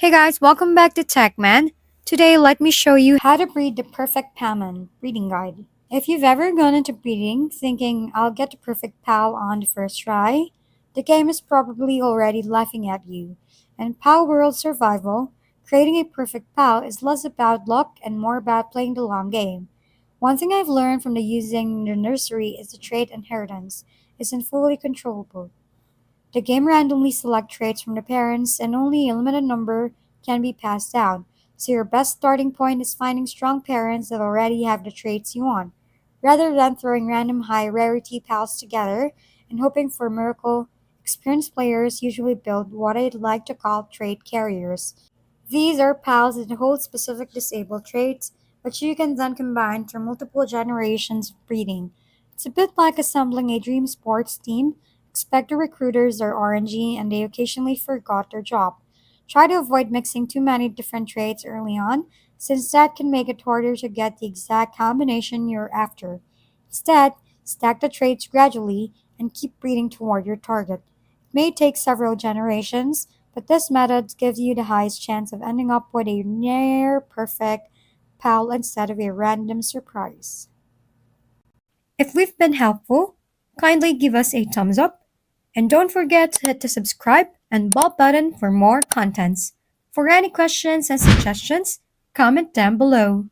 Hey guys, welcome back to TechMan. Today, let me show you how to breed the perfect Palmon breeding guide. If you've ever gone into breeding thinking I'll get the perfect pal on the first try, the game is probably already laughing at you. In Pal World Survival, creating a perfect pal is less about luck and more about playing the long game. One thing I've learned from the using the nursery is the trait inheritance isn't fully controllable. The game randomly selects traits from the parents, and only a limited number can be passed down. So your best starting point is finding strong parents that already have the traits you want, rather than throwing random high rarity pals together and hoping for a miracle. Experienced players usually build what I'd like to call trait carriers. These are pals that hold specific disabled traits, which you can then combine through multiple generations of breeding. It's a bit like assembling a dream sports team. Expect the recruiters are orangey and they occasionally forgot their job. Try to avoid mixing too many different traits early on, since that can make it harder to get the exact combination you're after. Instead, stack the traits gradually and keep breeding toward your target. It may take several generations, but this method gives you the highest chance of ending up with a near perfect pal instead of a random surprise. If we've been helpful, kindly give us a thumbs up and don't forget to hit the subscribe and bell button for more contents. For any questions and suggestions, comment down below.